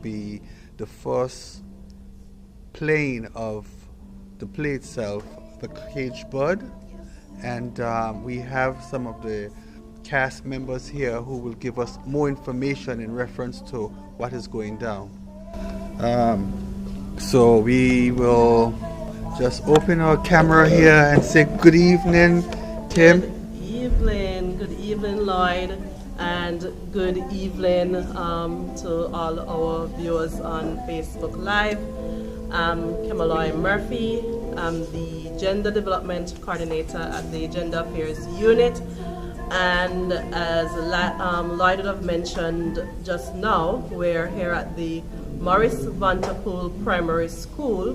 be the first playing of the play itself, the Caged Bird, and we have some of the cast members here who will give us more information in reference to what is going down. So we will just open our camera here and say good evening, Tim. Good evening, Lloyd, and good evening to all our viewers on Facebook Live. I'm Kimaloy Murphy. I'm the Gender Development Coordinator at the Gender Affairs Unit. And as Lloyd would have mentioned just now, we're here at the Maurice Vanterpool Primary School,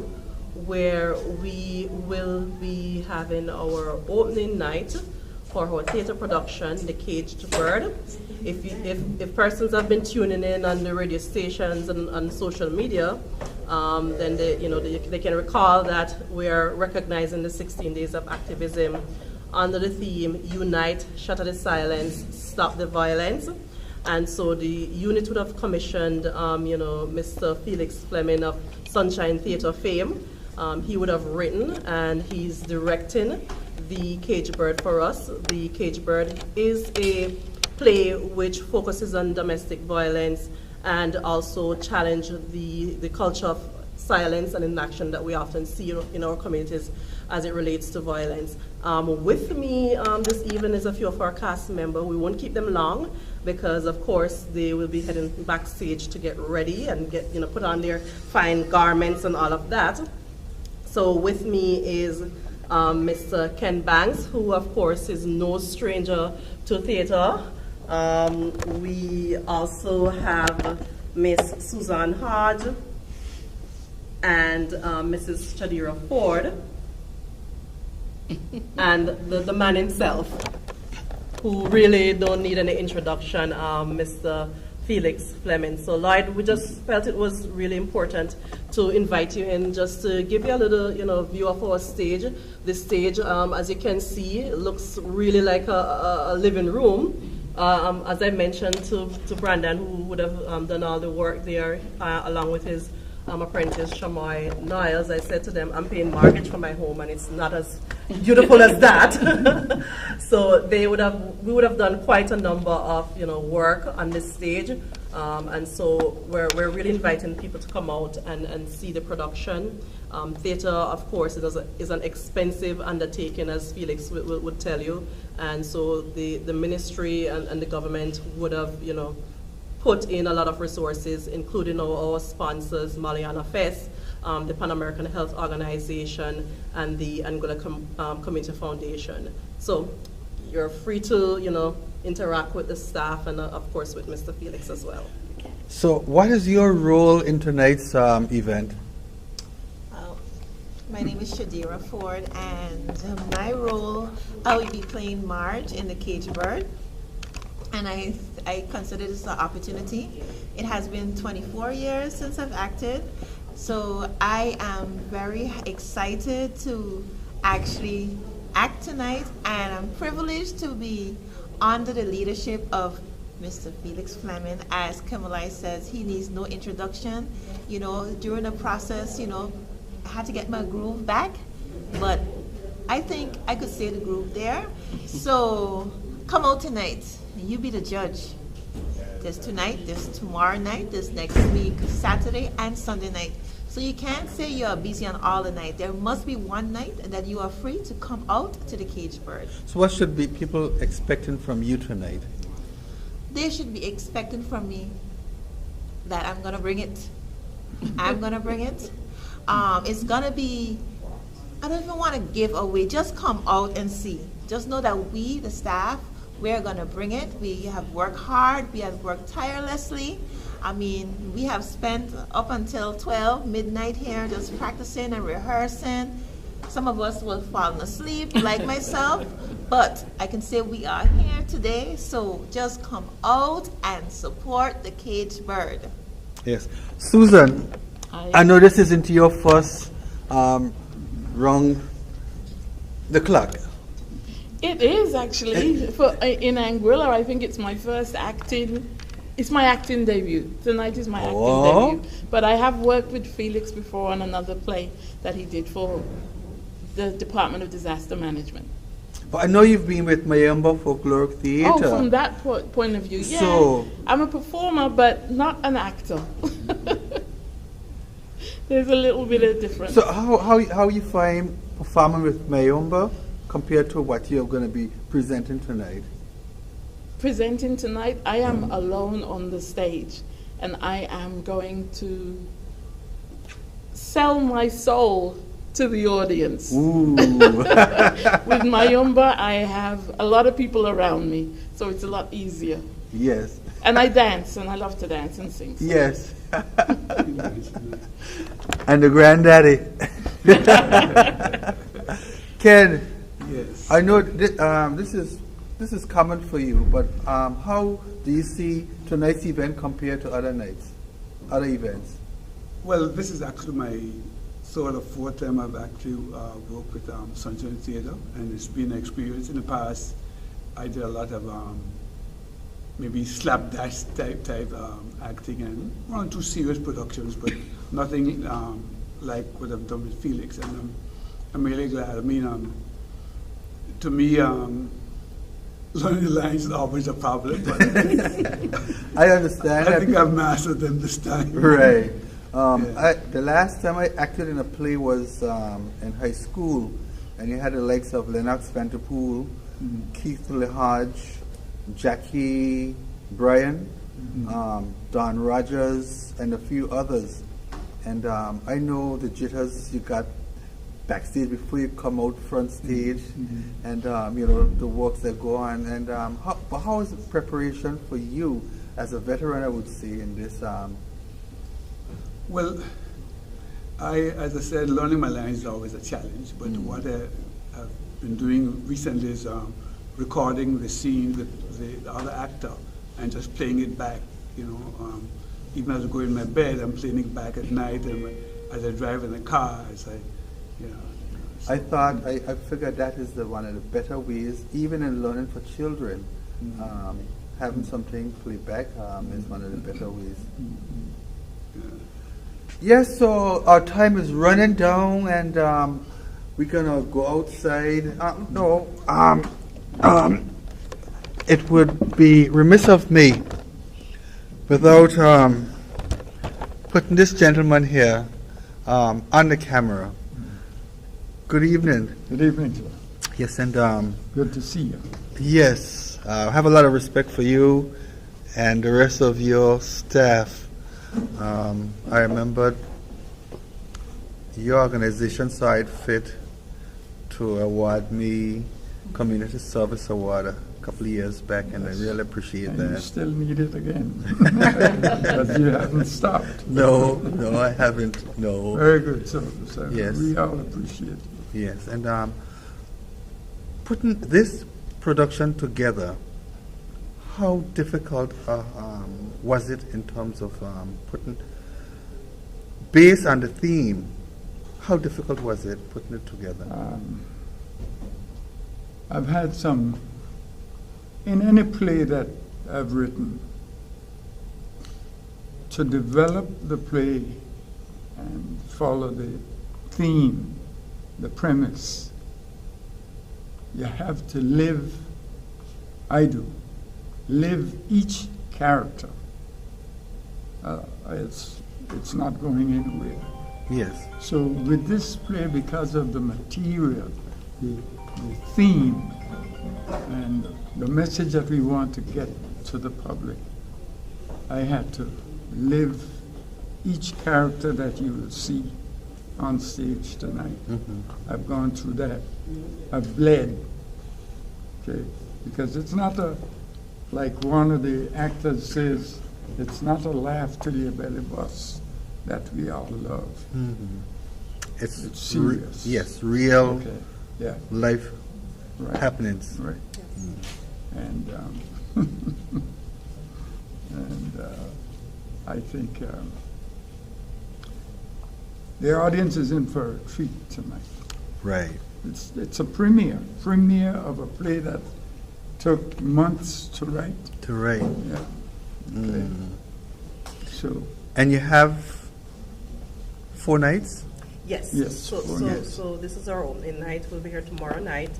where we will be having our opening night for our theatre production, The Caged Bird. If persons have been tuning in on the radio stations and on social media, then they can recall that we are recognizing the 16 days of activism under the theme Unite, Shatter the Silence, Stop the Violence. And so the unit would have commissioned Mr. Felix Fleming of Sunshine Theatre fame. He would have written and he's directing The Caged Bird for us. The Caged Bird is a play which focuses on domestic violence and also challenge the culture of silence and inaction that we often see in our communities as it relates to violence. With me this evening is a few of our cast members. We won't keep them long because, of course, they will be heading backstage to get ready and get put on their fine garments and all of that. So with me is Mr. Ken Banks, who, of course, is no stranger to theater. We also have Miss Suzanne Hodge and Mrs. Shadira Ford, and the man himself, who really don't need any introduction, Mr. Felix Fleming. So Lloyd, we just felt it was really important to invite you in just to give you a little view of our stage. The stage, as you can see, looks really like a living room. As I mentioned to Brandon, who would have done all the work there, along with his apprentice Shamoy Niles, I said to them, I'm paying mortgage for my home and it's not as beautiful as that. So we would have done quite a number of work on this stage, and so we're really inviting people to come out and see the production. Theater, of course, is an expensive undertaking, as Felix would tell you, and so the ministry and the government would have put in a lot of resources, including our sponsors, Mariana Fest, the Pan American Health Organization, and the Angola Community Foundation. So you're free to interact with the staff and of course with Mr. Felix as well. So what is your role in tonight's event? My name is Shadira Ford, and my role, I will be playing Marge in The Caged Bird. And I consider this an opportunity. It has been 24 years since I've acted, so I am very excited to actually act tonight, and I'm privileged to be under the leadership of Mr. Felix Fleming. As Kamalai says, he needs no introduction. During the process, I had to get my groove back, but I think I could say the groove there. So come out tonight. You be the judge. There's tonight, there's tomorrow night, there's next week, Saturday and Sunday night. So you can't say you're busy on all the night. There must be one night that you are free to come out to The Caged Bird. So what should be people expecting from you tonight? They should be expecting from me that I'm gonna bring it. I'm gonna bring it. It's gonna be, I don't even want to give away, just come out and see. Just know that we, the staff, we're going to bring it. We have worked hard. We have worked tirelessly. I mean, we have spent up until 12 midnight here just practicing and rehearsing. Some of us will fall asleep, like myself, but I can say we are here today. So just come out and support The Caged Bird. Yes. Susan, I know this isn't your first wrong the clock. It is actually. In Anguilla, I think it's my first acting It's my acting debut. Tonight is my acting Oh. debut. But I have worked with Felix before on another play that he did for the Department of Disaster Management. But I know you've been with Mayumba Folkloric Theatre. Oh, from that point of view, yeah. So- I'm a performer, but not an actor. There's a little bit of difference. So how you find performing with Mayumba compared to what you're going to be presenting tonight? Presenting tonight, I am alone on the stage, and I am going to sell my soul to the audience. Ooh. With Mayumba, I have a lot of people around me, so it's a lot easier. Yes. And I dance, and I love to dance and sing. So. Yes. And the granddaddy. Ken, Yes. I know this is common for you, but how do you see tonight's event compared to other nights, other events? Well, this is actually my sort of fourth time I've actually worked with Sunshine Theatre, and it's been an experience. In the past, I did a lot of maybe slapdash type acting and one or two serious productions, but nothing like what I've done with Felix. And I'm really glad. I mean, to me, learning the lines is always a problem, but I understand. I think I've mastered them this time. Right. Yeah. The last time I acted in a play was in high school, and you had the likes of Lennox Vanderpool, Keith LeHodge, Jackie Bryan, Don Rogers, and a few others. And I know the jitters you got backstage before you come out front stage, and you know the works that go on. And how is the preparation for you as a veteran? I would say in this. Well, as I said, learning my lines is always a challenge, but what I've been doing recently is recording the scene with the other actor and just playing it back, you know. Even as I go in my bed, I'm playing it back at night, and as I drive in the car, as you know. So I figured that is one of the better ways, even in learning for children. Having something played back is one of the better ways. Yes, so our time is running down, and we're gonna go outside. It would be remiss of me without putting this gentleman here on the camera. Good evening. Good evening, sir. Yes, and Good to see you. yes, I have a lot of respect for you and the rest of your staff. I remember your organization saw it fit to award me Community Service Award a couple of years back, and I really appreciate And you that. still need it again. But you haven't stopped. No, I haven't. No. Very good, sir. Yes. We all appreciate it. Yes, and putting this production together, how difficult was it in terms of putting, based on the theme, how difficult was it putting it together? I've had some, in any play that I've written, to develop the play and follow the theme, the premise, you have to live, live each character. It's not going anywhere. Yes. So with this play, because of the material, the theme, and the message that we want to get to the public, I had to live each character that you will see on stage tonight. I've gone through that. I've bled, okay? Because it's not like one of the actors says, it's not a laugh till your belly busts that we all love. It's serious. Yes, real Okay, yeah, life right. happenings. Right. And I think the audience is in for a treat tonight. Right. It's a premiere of a play that took months to write. To right. Yeah, So, And you have 4 nights? Yes. Yes, So, for so, nights. so this is our opening night. We'll be here tomorrow night,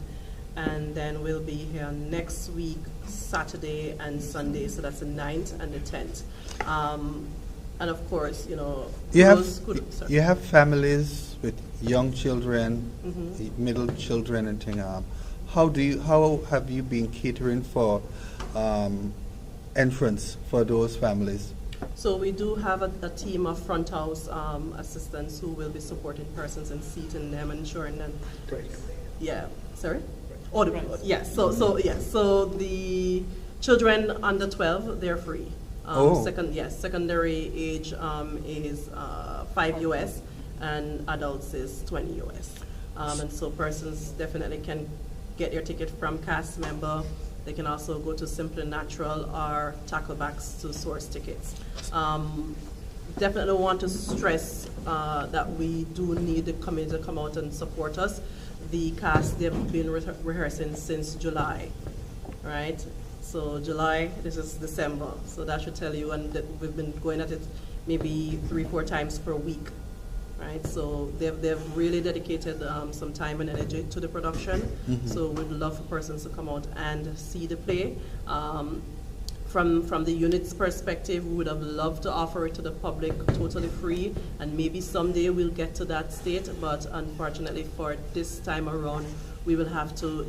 and then we'll be here next week, Saturday and Sunday. So that's the 9th and the 10th. And of course, you know, You have those could- sorry. you have families with young children, Mm-hmm. middle children, and thing. How have you been catering for entrance for those families? So we do have a team of front house assistants who will be supporting persons and seating them, ensuring that. Yeah. Sorry. Oh, yes. So the children under 12, they're free. Oh. Secondary age is 5 US, and adults is 20 US. And so persons definitely can get their ticket from cast member. They can also go to Simply Natural or Tacklebacks to source tickets. Definitely want to stress that we do need the community to come out and support us. The cast, they've been rehearsing since July, right? So July, this is December. So that should tell you, and that we've been going at it maybe 3-4 times per week, right? So they've really dedicated some time and energy to the production. So we'd love for persons to come out and see the play. From the unit's perspective, we would have loved to offer it to the public totally free, and maybe someday we'll get to that state, but unfortunately for this time around, we will have to,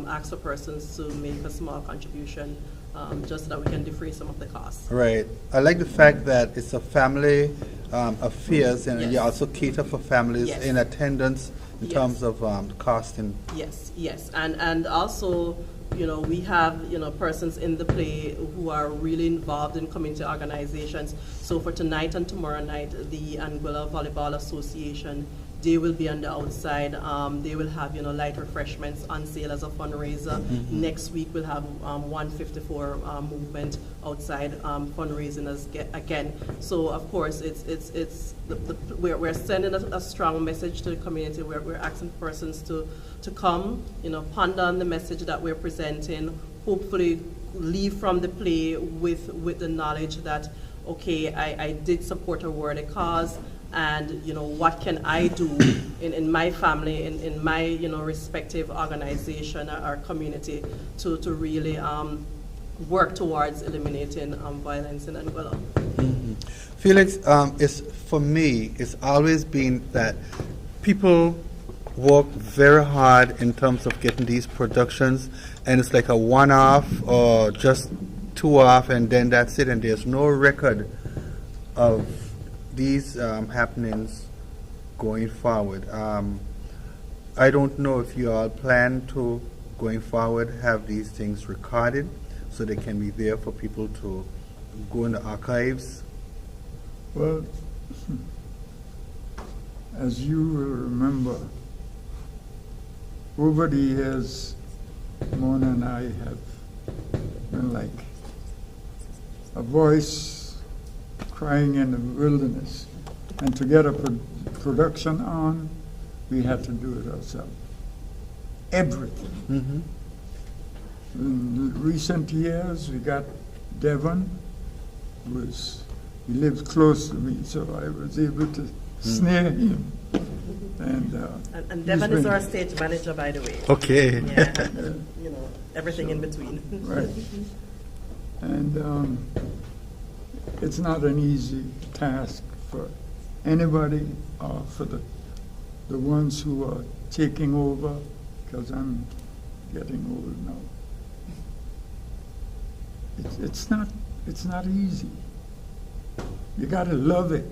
ask for persons to make a small contribution, just so that we can defray some of the costs. Right. I like the fact that it's a family affairs, and you Yes. also cater for families Yes. in attendance in Yes. terms of costing. Yes, and also, we have, persons in the play who are really involved in community organizations. So for tonight and tomorrow night, the Anguilla Volleyball Association, they will be on the outside. They will have, light refreshments on sale as a fundraiser. Next week we'll have 154 movement outside fundraising again. So of course we're sending a strong message to the community. We're asking persons to come, ponder on the message that we're presenting. Hopefully leave from the play with the knowledge that, okay, I did support a worthy cause. And what can I do in my family, in my respective organization or community to really work towards eliminating violence in Anguilla. Felix, for me, it's always been that people work very hard in terms of getting these productions, and it's like a one-off or just two-off, and then that's it, and there's no record of these happenings going forward. I don't know if you all plan to, going forward, have these things recorded so they can be there for people to go in the archives. well, as you will remember, over the years, Mona and I have been like a voice crying in the wilderness. And to get a production on, we had to do it ourselves. Everything. In recent years, we got Devon, he lives close to me, so I was able to snare him. And Devon is our stage manager, by the way. Okay. Yeah, everything in between. Right. And it's not an easy task for anybody or for the ones who are taking over, because I'm getting old now. It's not easy. You gotta love it.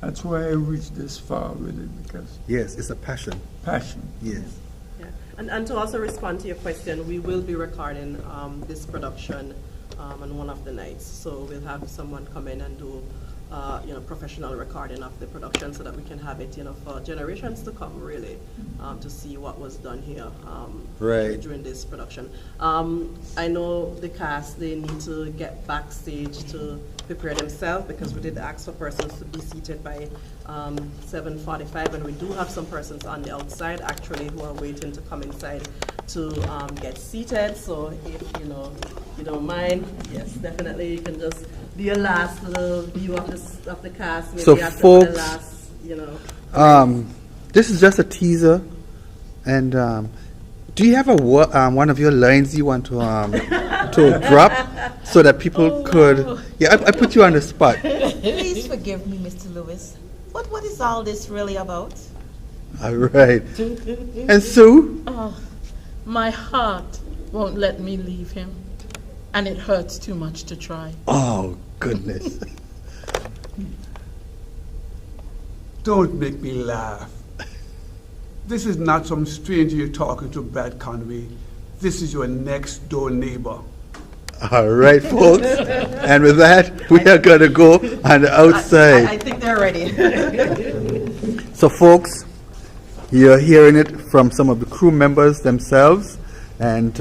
That's why I reached this far with it, because Yes, it's a passion. passion. Yes. Yeah. And to also respond to your question, we will be recording this production on one of the nights. So we'll have someone come in and do professional recording of the production so that we can have it, for generations to come, really, to see what was done here Right. during this production. I know the cast, they need to get backstage to prepare themselves, because we did ask for persons to be seated by 7:45, and we do have some persons on the outside actually who are waiting to come inside to get seated. So if you don't mind, yes, definitely. You can just be a last little view of the cast. Maybe So after folks, the last, you know. This is just a teaser, and do you have a one of your lines you want to drop so that people could? Wow. Yeah, I put you on the spot. Please forgive me, Mr. Lewis. What is all this really about? All right. And Sue? Oh, my heart won't let me leave him, and it hurts too much to try. Oh, goodness. Don't make me laugh. This is not some stranger you're talking to, Brad Conway. This is your next door neighbor. All right, folks. And with that, we are going to go on the outside. I think they're ready. So, folks, you're hearing it from some of the crew members themselves. And,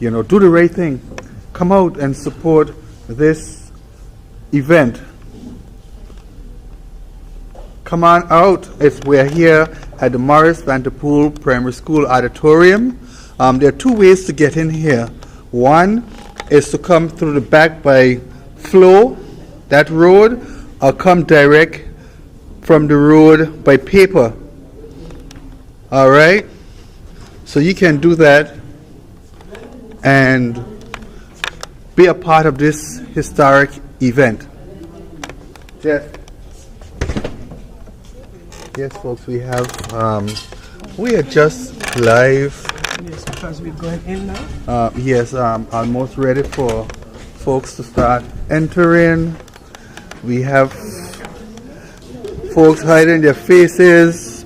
you know, do the right thing. Come out and support this event. Come on out. We're here at the Morris Vanderpool Primary School Auditorium. There are two ways to get in here. One is to come through the back by Flow, that road, or come direct from the road by Paper. All right? So you can do that and be a part of this historic event. Jeff. Yes, folks, we are just live. Yes, because we're going in now. Yes, almost ready for folks to start entering. We have folks hiding their faces.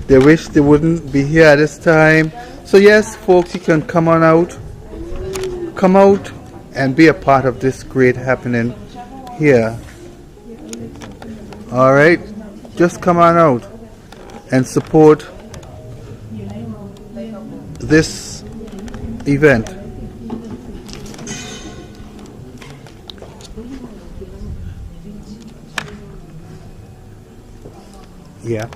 They wish they wouldn't be here at this time. So yes, folks, you can come on out. Come out and be a part of this great happening here. All right, just come on out and support this event. Yeah.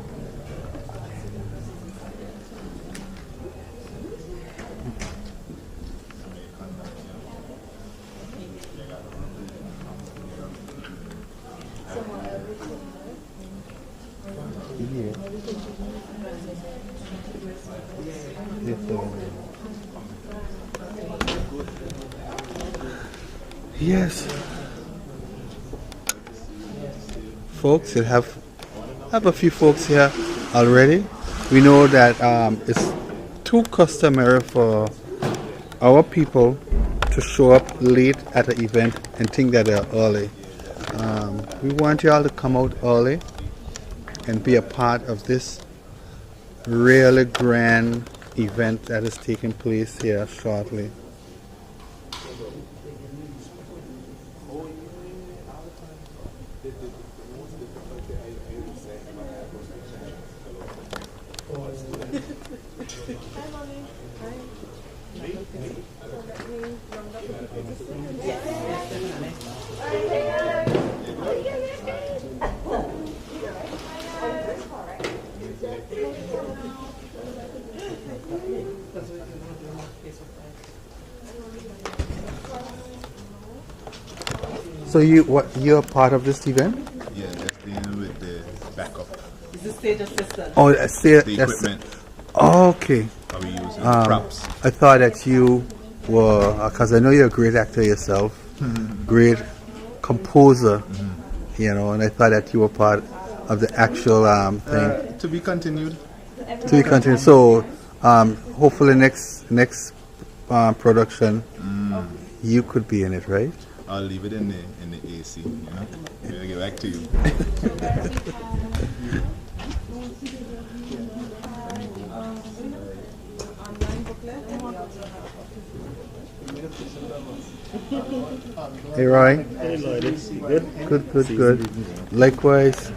Yes, folks, you have a few folks here already. We know that it's too customary for our people to show up late at an event and think that they're early. We want you all to come out early and be a part of this really grand event that is taking place here shortly. So you're part of this event? Yeah, just dealing with the backup. Is the stage assistant? Oh, The equipment. Okay. Are we using props? I thought that you were, because I know you're a great actor yourself, great composer, you know, and I thought that you were part of the actual thing. To be continued. To be continued. So hopefully next production, you could be in it, right? I'll leave it in the AC. You know, I'll get back to you. Hey, Roy. Hey, Lloyd. Good. Good. Likewise.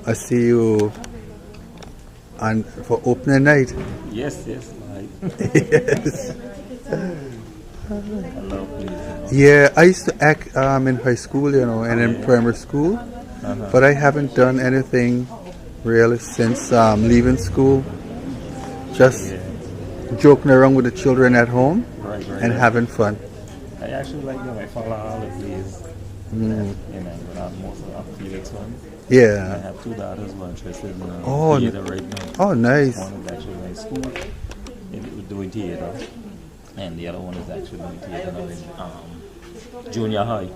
I see you for opening night. Yes, right. Yes. Yeah, I used to act in high school, you know, and in primary school, but I haven't done anything really since leaving school. Just joking around with the children at home Right, and having fun. I actually like them. I follow all the plays. You know, but I'm most of Felix one. I Yeah. have two daughters who are interested in Oh, theater right now. Oh, nice. One is actually in school doing theater, and the other one is actually doing theater now in junior high.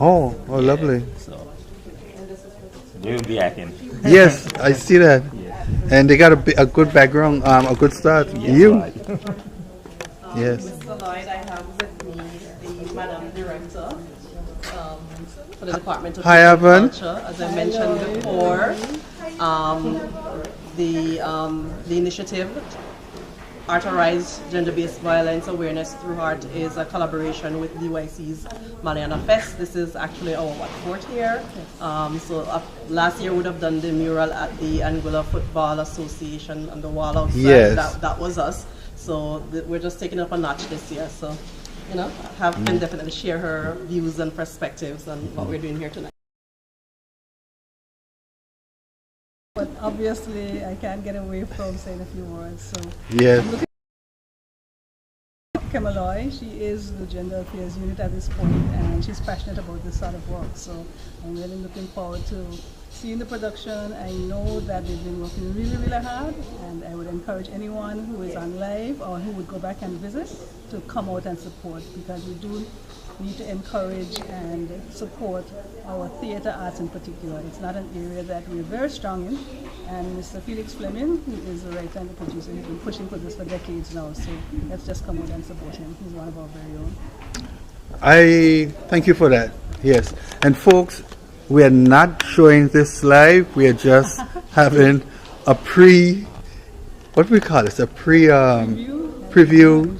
Oh, lovely. So they will be acting. Yes, I see that. Yeah. And they got a good background, a good start. Yes, You? right. Yes. Mr. Lloyd, I have with me the Madam Director for the Department of Hi, Evan. Culture. As I mentioned before, the initiative Authorized Gender-Based Violence Awareness Through Art is a collaboration with DYC's Mariana Fest. This is actually our fourth year. Last year we would have done the mural at the Anguilla Football Association on the wall outside. Yes. That was us. So we're just taking it up a notch this year. So, you know, can definitely share her views and perspectives on what we're doing here tonight. But obviously, I can't get away from saying a few words. So, Yes. Kemaloi, she is the Gender Affairs Unit at this point, and she's passionate about this sort of work. So, I'm really looking forward to seeing the production. I know that they've been working really, really hard, and I would encourage anyone who is on live or who would go back and visit to come out and support, because we do need to encourage and support our theatre arts in particular. It's not an area that we're very strong in, and Mr. Felix Fleming, who is the writer and the producer, he's been pushing for this for decades now, so let's just come out and support him. He's one of our very own. I thank you for that. Yes. And folks, we are not showing this live. We are just having a what do we call this? A preview,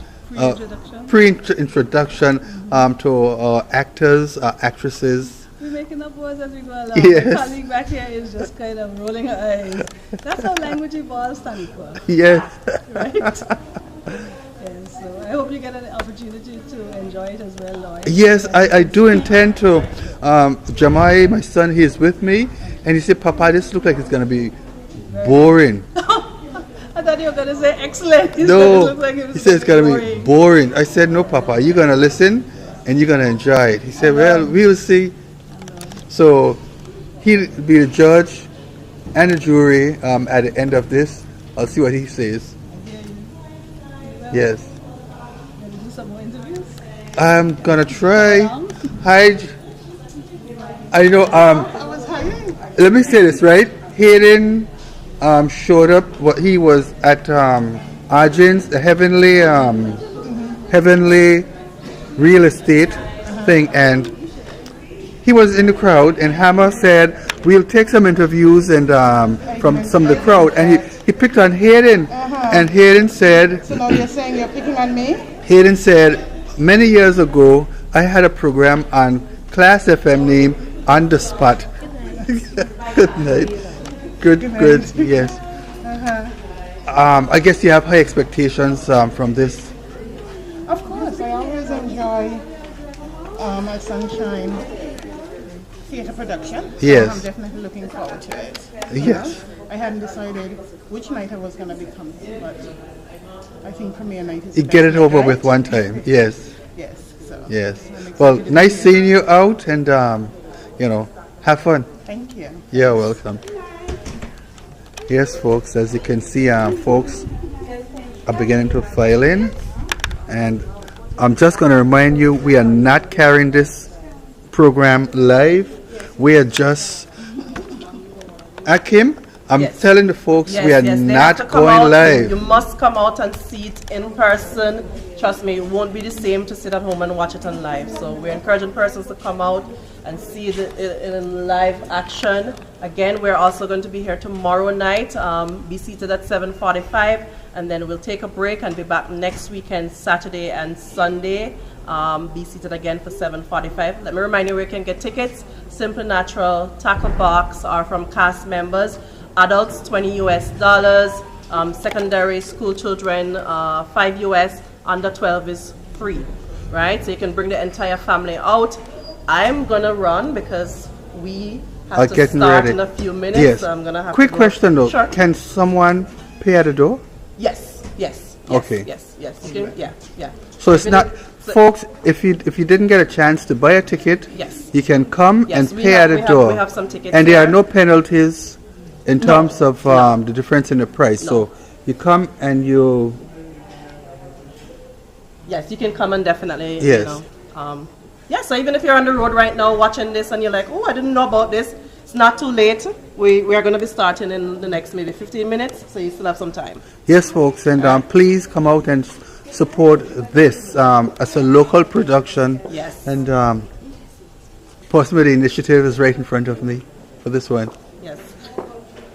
pre-introduction to actors, actresses. We're making up words as we go along. Yes. My colleague back here is just kind of rolling her eyes. That's how language evolves, Tanikwa. Yes. Right? Yes, so I hope you get an opportunity to enjoy it as well, Lloyd. Yes, I do intend to. Jamai, my son, he is with me, and he said, "Papa, this looks like it's going to be boring." I thought you were going to say excellent. No, he said it's going to be boring. I said, "No, Papa, you're going to listen, and you're going to enjoy it." He said, "Well, we'll see." So he'll be the judge and the jury at the end of this. I'll see what he says. Yes. Going to do some more interviews? I'm gonna try. I know. Let me say this right. Hayden showed up. He was at Arjun's, the heavenly real estate thing, and he was in the crowd. And Hammer said, "We'll take some interviews and from some of the crowd." And he picked on Hayden, and Hayden said, "So now you're saying you're picking on me?" Hayden said, "Many years ago, I had a program on Class FM named On the Spot." Good night. Good. Yes. I guess you have high expectations from this. Of course, I always enjoy a Sunshine theatre production. So Yes. I'm definitely looking forward to it. Yes. I hadn't decided which night I was going to be coming, but I think premiere night is You the get best it over night, with right? one time. Yes. Yes. So Yes. I'm excited Well, to nice be here. seeing you out, and have fun. Thank you. You're welcome. Yes, folks, as you can see, folks are beginning to file in, and I'm just going to remind you, we are not carrying this program live. We are just, Akim, I'm Yes. telling the folks we are They have to not come going out. live. You must come out and see it in person. Trust me, it won't be the same to sit at home and watch it on live. So we're encouraging persons to come out and see it in live action. Again, we're also going to be here tomorrow night. Be seated at 7:45, and then we'll take a break and be back next weekend, Saturday and Sunday. Be seated again for 7:45. Let me remind you where you can get tickets. Simple Natural, Tackle Box, or from cast members. Adults, $20 US. Secondary school children, $5 US. Under 12 is free, right? So you can bring the entire family out. I'm gonna run because we have to Getting start ready. in a few minutes. Yes. So I'm gonna have Quick to go. question though. Sure. Can someone pay at the door? Yes. Yes, Okay. Yes. Yeah. So it's If it not, is- so- folks. If you didn't get a chance to buy a ticket, Yes. you can come Yes, and we pay have- at we the have- door. we have some tickets and there are here. no penalties in No, terms of no. the difference in the price. No. So you come and you. Yes, you can come and definitely. Yes. You know, yeah. So even if you're on the road right now watching this and you're like, oh, I didn't know about this. It's not too late. We are going to be starting in the next maybe 15 minutes, so you still have some time. Yes, folks, and please come out and support this as a local production. Yes. And possibly the initiative is right in front of me for this one. Yes.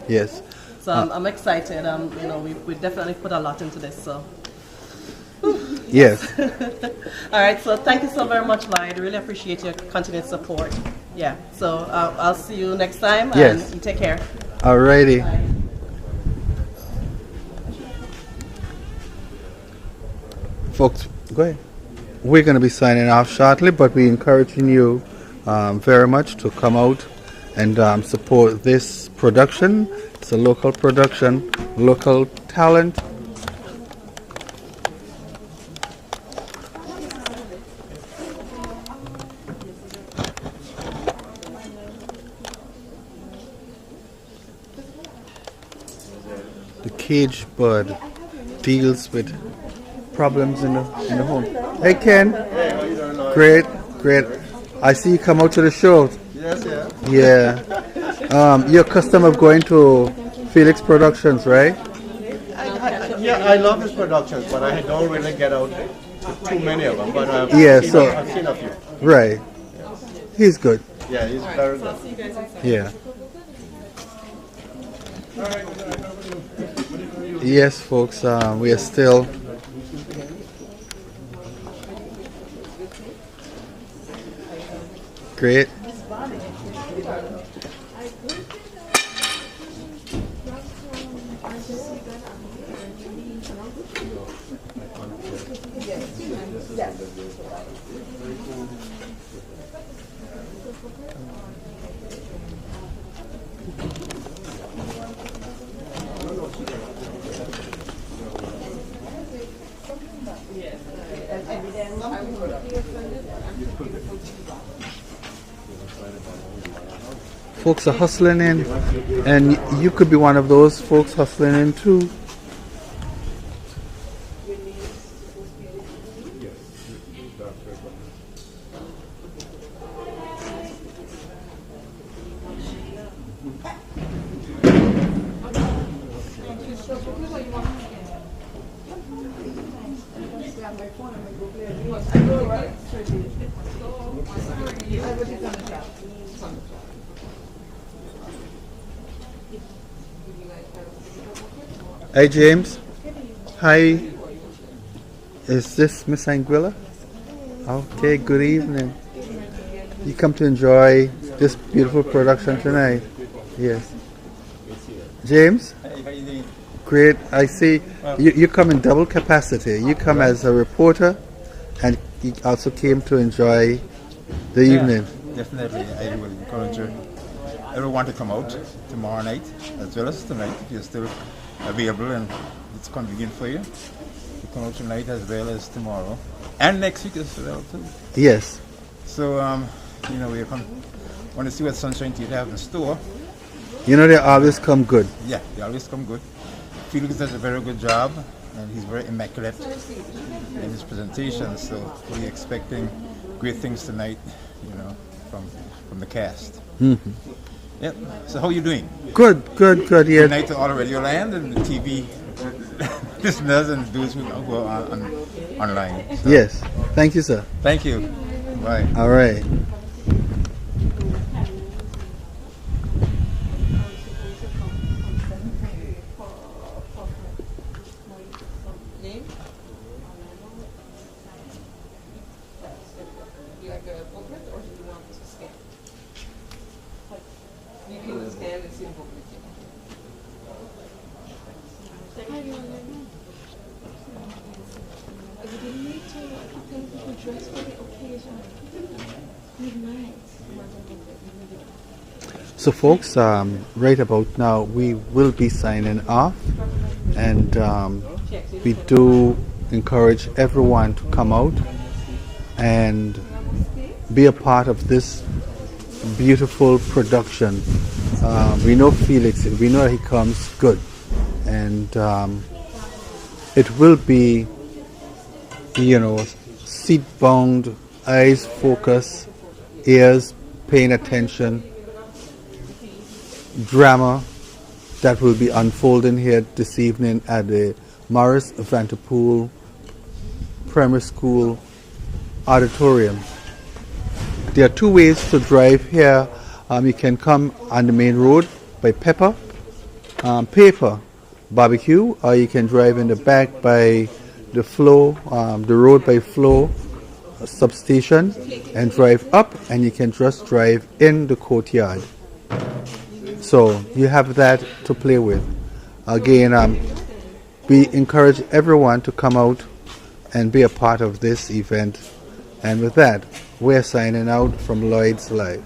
Yes. So I'm excited. You know, we definitely put a lot into this. So. Yes. All right. So thank you so very much, Lloyd. Really appreciate your continued support. Yeah. So I'll see you next time. Yes. And you take care. Alrighty. Bye. Folks, go ahead. We're going to be signing off shortly, but we're encouraging you very much to come out and support this production. It's a local production, local talent. The Cage Bird deals with problems in the home. Hey Ken. Hey, how you doing, Lloyd? Great. I see you come out to the show. Yes, yeah. Yeah. You're accustomed of going to Felix Productions, right? I love his productions, but I don't really get out to too many of them. But I've seen a few. Right. He's good. Yeah, he's very good. Yeah. Yes, folks. We are still. Great. Folks are hustling in, and you could be one of those folks hustling in too. Hey James. Hi. Is this Miss Anguilla? Okay, good evening. You come to enjoy this beautiful production tonight. Yes. James? Hey, how you doing? Great. I see you come in double capacity. You come as a reporter and you also came to enjoy the evening. Definitely. I will encourage everyone to come out tomorrow night as well as tonight if you're still available and it's convenient for you. To come out tonight as well as tomorrow. And next week as well too. Yes. So, we want to see what Sunshine Theatre have in store. You know they always come good. Yeah, they always come good. Felix does a very good job, and he's very immaculate in his presentation. So we're expecting great things tonight, from the cast. Mm-hmm. Yep. So how are you doing? Good. Yeah. Good night to all of Radio Land and the TV listeners and those who go online. So. Yes. Thank you, sir. Thank you. Bye. All right. So folks, right about now we will be signing off, and we do encourage everyone to come out and be a part of this beautiful production. We know Felix, we know he comes good, and it will be, seat bound, eyes focused, ears paying attention, drama that will be unfolding here this evening at the Morris Vanderpool Primary School Auditorium. There are two ways to drive here. You can come on the main road by Paper Barbecue, or you can drive in the back by the road by Flow substation and drive up, and you can just drive in the courtyard. So you have that to play with. Again, we encourage everyone to come out and be a part of this event. And with that, we're signing out from Lloyd's Live.